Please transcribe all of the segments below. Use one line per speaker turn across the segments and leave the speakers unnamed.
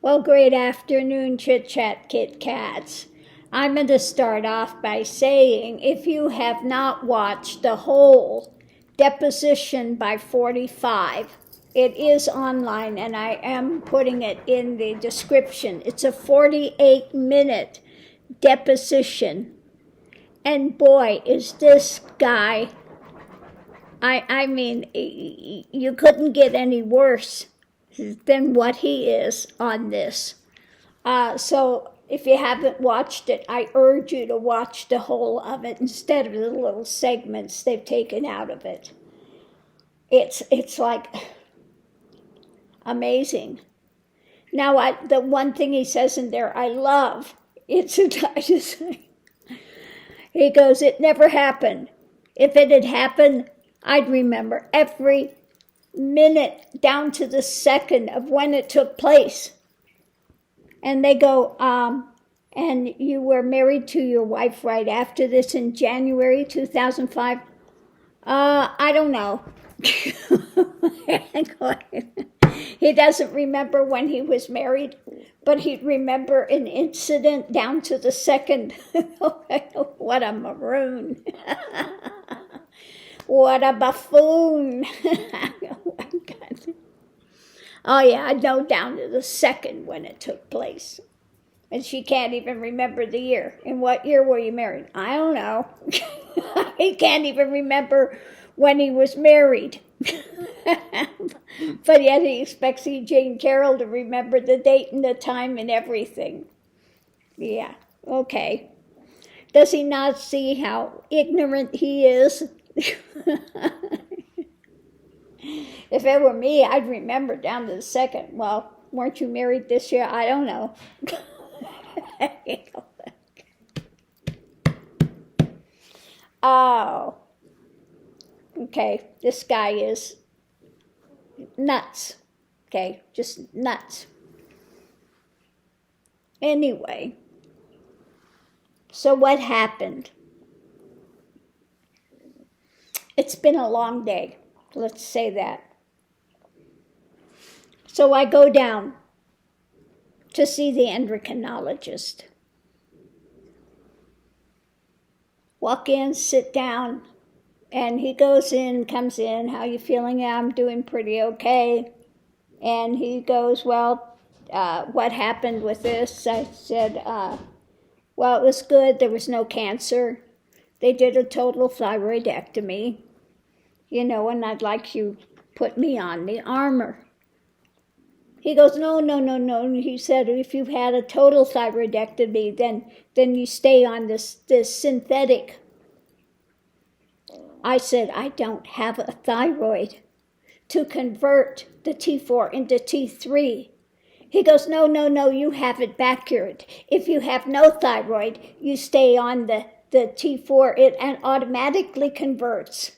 Well, great afternoon, Chit Chat Kit Kats. I'm going to start off by saying if you have not watched the whole Deposition by 45, it is online and I am putting it in the description. It's a 48-minute deposition. And boy, is this guy, I mean, you couldn't get any worse than what he is on this. So if you haven't watched it, I urge you to watch the whole of it instead of the little segments they've taken out of it. It's like amazing. Now, the one thing he says in there I love, he goes, it never happened. If it had happened, I'd remember every minute down to the second of when it took place. And they go, and you were married to your wife right after this in January 2005? I don't know. He doesn't remember when he was married, but he'd remember an incident down to the second. What a maroon. What a buffoon. Oh, my God. Oh, yeah, I know down to the second when it took place. And she can't even remember the year. In what year were you married? I don't know. He can't even remember when he was married. But yet he expects Jane Carroll to remember the date and the time and everything. Yeah, okay. Does he not see how ignorant he is? If it were me, I'd remember down to the second. Well, weren't you married this year? I don't know. Oh. Okay, this guy is nuts. Okay, just nuts. Anyway, so what happened? It's been a long day. Let's say that. So I go down to see the endocrinologist. Walk in, sit down, and he comes in, how you feeling? Yeah, I'm doing pretty okay. And he goes, well, what happened with this? I said, well, it was good. There was no cancer. They did a total thyroidectomy. And I'd like you put me on the armor. He goes, no. He said, if you've had a total thyroidectomy, then you stay on this synthetic. I said, I don't have a thyroid to convert the T4 into T3. He goes, no, you have it backward. If you have no thyroid, you stay on the T4, it and automatically converts.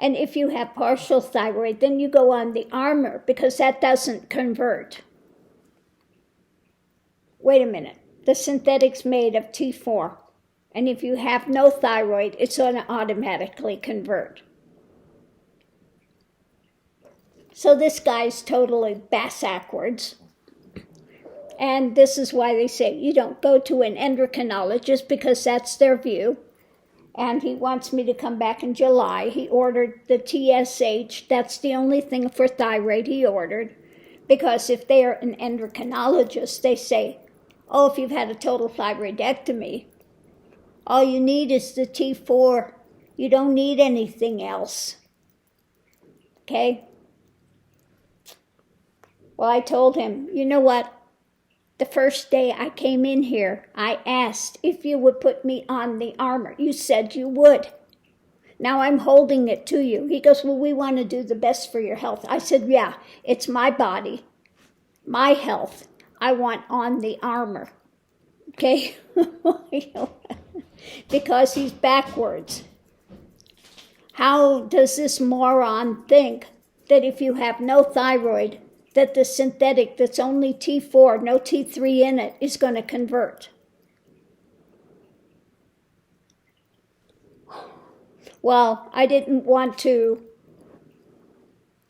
And if you have partial thyroid, then you go on the armor because that doesn't convert. Wait a minute. The synthetic's made of T4. And if you have no thyroid, it's going to automatically convert. So this guy's totally bass-ackwards. And this is why they say you don't go to an endocrinologist because that's their view. And he wants me to come back in July. He ordered the TSH. That's the only thing for thyroid he ordered. Because if they're an endocrinologist, they say, oh, if you've had a total thyroidectomy, all you need is the T4. You don't need anything else. Okay? Well, I told him, you know what? The first day I came in here, I asked if you would put me on the armor. You said you would. Now I'm holding it to you. He goes, well, we want to do the best for your health. I said, yeah, it's my body, my health. I want on the armor. Okay? Because he's backwards. How does this moron think that if you have no thyroid, that the synthetic that's only T4, no T3 in it, is going to convert? Well, I didn't want to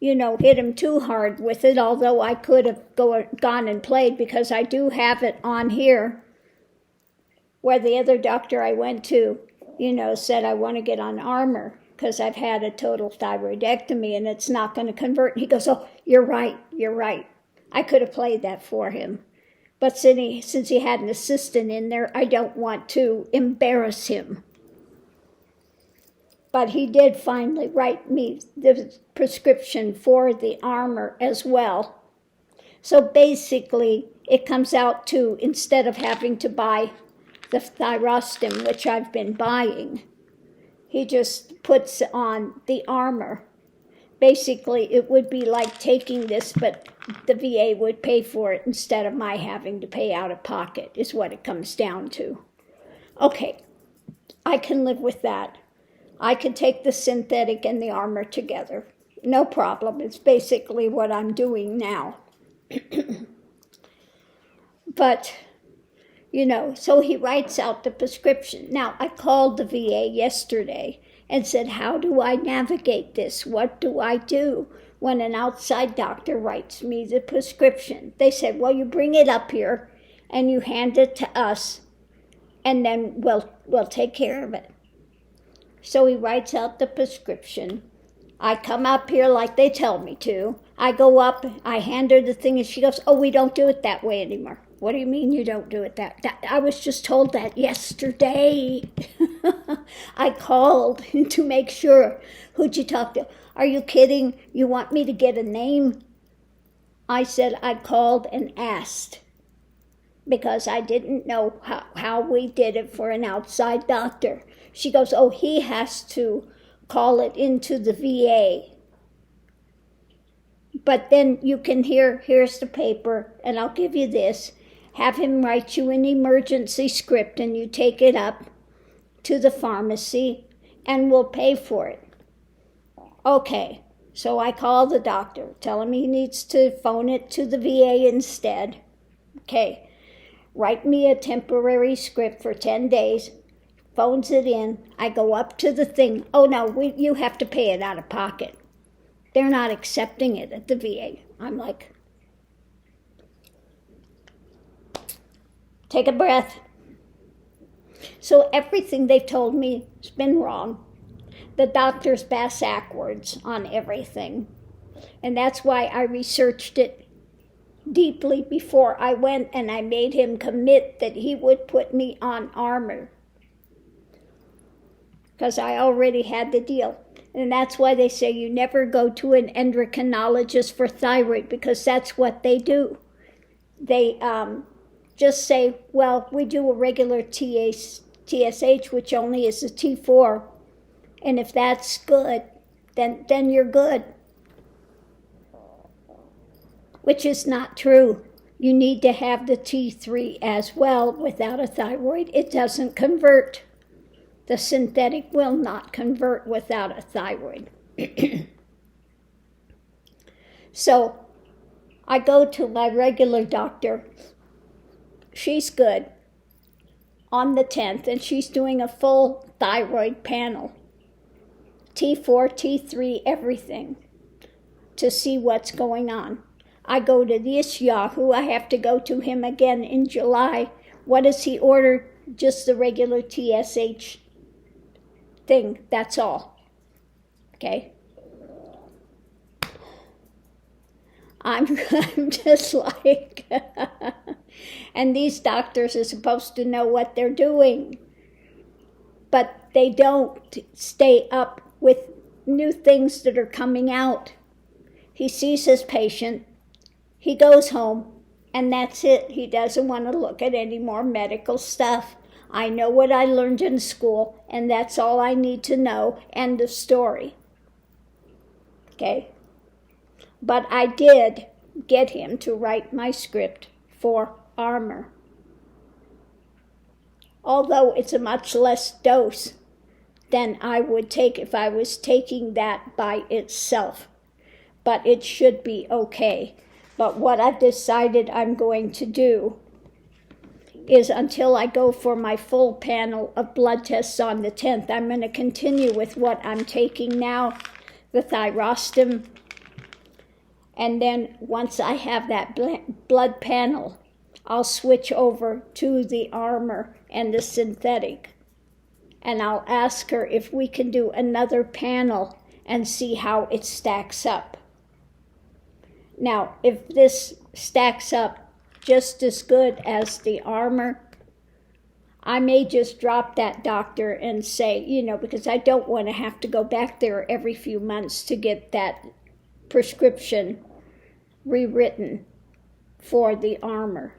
hit him too hard with it, although I could have gone and played, because I do have it on here where the other doctor I went to, said I want to get on Armour because I've had a total thyroidectomy and it's not going to convert. And he goes, oh, you're right. I could have played that for him. But since he had an assistant in there, I don't want to embarrass him. But he did finally write me the prescription for the Armour as well. So basically, it comes out to, instead of having to buy the Thyroxin, which I've been buying, he just puts on the Armour. Basically, it would be like taking this, but the VA would pay for it instead of my having to pay out of pocket, is what it comes down to. Okay, I can live with that. I could take the synthetic and the Armour together. No problem. It's basically what I'm doing now. But, so he writes out the prescription. Now, I called the VA yesterday and said, how do I navigate this? What do I do when an outside doctor writes me the prescription? They said, well, you bring it up here and you hand it to us, and then we'll take care of it. So he writes out the prescription. I come up here like they tell me to. I go up, I hand her the thing, and she goes, oh, we don't do it that way anymore. What do you mean you don't do it that? I was just told that yesterday. I called to make sure. Who'd you talk to? Are you kidding? You want me to get a name? I said I called and asked because I didn't know how we did it for an outside doctor. She goes, oh, he has to call it into the VA. But then you can here's the paper, and I'll give you this. Have him write you an emergency script, and you take it up to the pharmacy, and we'll pay for it. Okay, so I call the doctor, tell him he needs to phone it to the VA instead. Okay, write me a temporary script for 10 days, phones it in, I go up to the thing. Oh, no, you have to pay it out of pocket. They're not accepting it at the VA. I'm like, take a breath. So everything they've told me has been wrong. The doctor's backwards on everything. And that's why I researched it deeply before I went, and I made him commit that he would put me on Armour, because I already had the deal. And that's why they say you never go to an endocrinologist for thyroid, because that's what they do. They just say, well, we do a regular TSH, which only is a T4, and if that's good, then you're good. Which is not true. You need to have the T3 as well. Without a thyroid, it doesn't convert. The synthetic will not convert without a thyroid. So I go to my regular doctor. She's good on the 10th, and she's doing a full thyroid panel. T4, T3, everything, to see what's going on. I go to this Yahoo. I have to go to him again in July. What does he order? Just the regular TSH thing. That's all. Okay? I'm just like, and these doctors are supposed to know what they're doing, but they don't stay up with new things that are coming out. He sees his patient, he goes home, and that's it. He doesn't want to look at any more medical stuff. I know what I learned in school, and that's all I need to know. End of story. Okay? But I did get him to write my script for Armour. Although it's a much less dose than I would take if I was taking that by itself. But it should be okay. But what I've decided I'm going to do is, until I go for my full panel of blood tests on the 10th, I'm going to continue with what I'm taking now, the Thyroxin And then once I have that blood panel, I'll switch over to the armor and the synthetic. And I'll ask her if we can do another panel and see how it stacks up. Now, if this stacks up just as good as the armor, I may just drop that doctor and say, because I don't want to have to go back there every few months to get that prescription rewritten for the armor.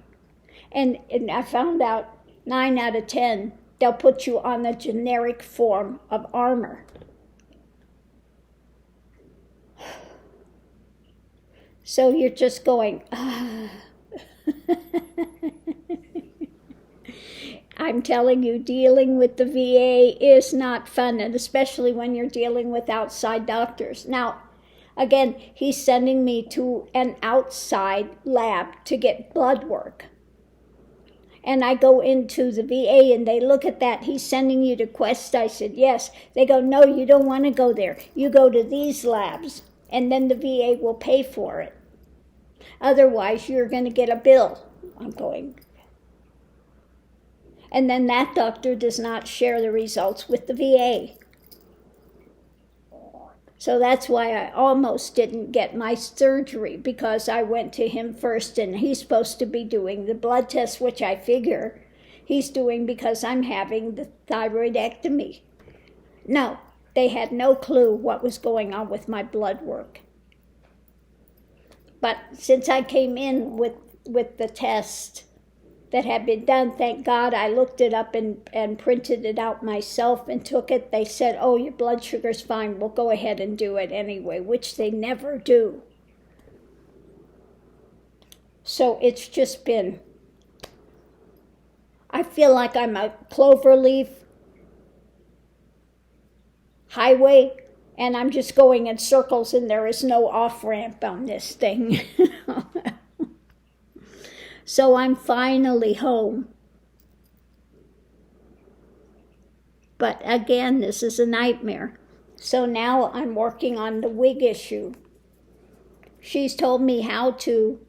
And I found out 9 out of 10, they'll put you on the generic form of armor. So you're just going, I'm telling you, dealing with the VA is not fun, and especially when you're dealing with outside doctors. Now, again, he's sending me to an outside lab to get blood work. And I go into the VA and they look at that. He's sending you to Quest. I said, yes. They go, no, you don't want to go there. You go to these labs, and then the VA will pay for it. Otherwise, you're going to get a bill. I'm going. And then that doctor does not share the results with the VA. So that's why I almost didn't get my surgery, because I went to him first, and he's supposed to be doing the blood test, which I figure he's doing because I'm having the thyroidectomy. No, they had no clue what was going on with my blood work. But since I came in with the test that had been done, thank God, I looked it up and printed it out myself and took it. They said, oh, your blood sugar's fine. We'll go ahead and do it anyway, which they never do. So it's just been, I feel like I'm a cloverleaf highway, and I'm just going in circles, and there is no off-ramp on this thing. So I'm finally home. But again, this is a nightmare. So now I'm working on the wig issue. She's told me how to,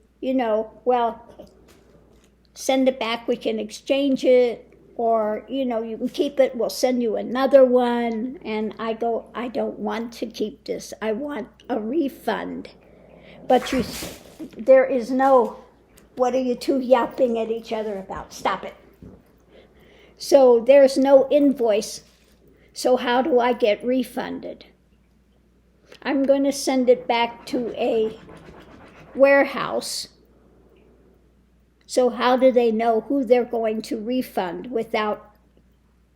send it back, we can exchange it, or, you can keep it, we'll send you another one. And I go, I don't want to keep this. I want a refund. But there is no, what are you two yapping at each other about? Stop it. So there's no invoice. So how do I get refunded? I'm going to send it back to a warehouse. So how do they know who they're going to refund without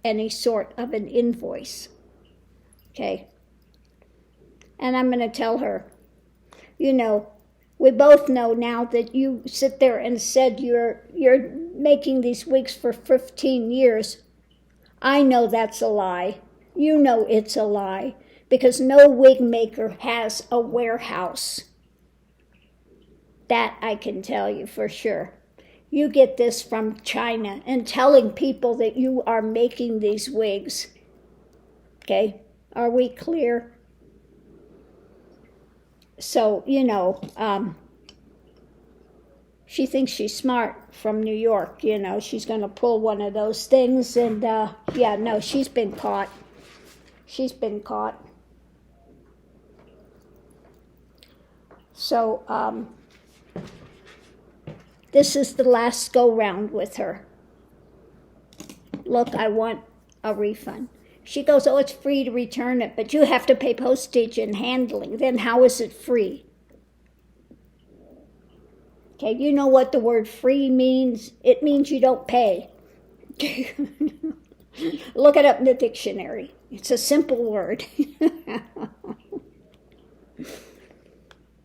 any sort of an invoice? Okay. And I'm going to tell her, we both know now that you sit there and said you're making these wigs for 15 years. I know that's a lie. You know it's a lie, because no wig maker has a warehouse. That I can tell you for sure. You get this from China and telling people that you are making these wigs. Okay, are we clear? So, she thinks she's smart from New York, she's going to pull one of those things, and she's been caught. She's been caught. So, this is the last go-round with her. Look, I want a refund. She goes, oh, it's free to return it, but you have to pay postage and handling. Then how is it free? Okay, you know what the word free means? It means you don't pay. Look it up in the dictionary. It's a simple word.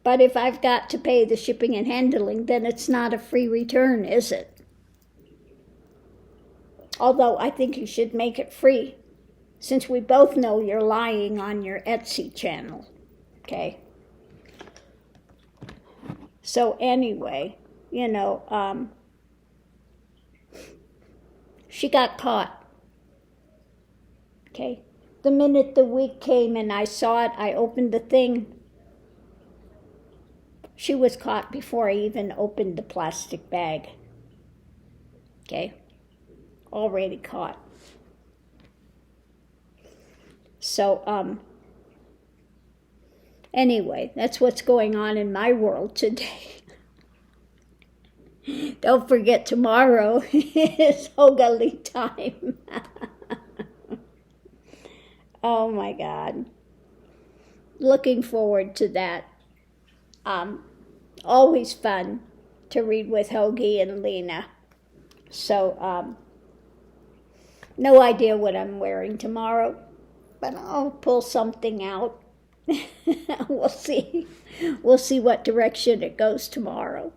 But if I've got to pay the shipping and handling, then it's not a free return, is it? Although I think you should make it free, since we both know you're lying on your Etsy channel. Okay? So anyway, she got caught. Okay? The minute the wig came and I saw it, I opened the thing. She was caught before I even opened the plastic bag. Okay? Already caught. So, anyway, that's what's going on in my world today. Don't forget, tomorrow is Hogali time. Oh my God. Looking forward to that. Always fun to read with Hoagie and Lena. So, no idea what I'm wearing tomorrow, but I'll pull something out. We'll see. We'll see what direction it goes tomorrow.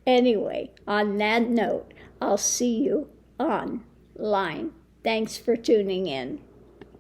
Anyway, on that note, I'll see you online. Thanks for tuning in.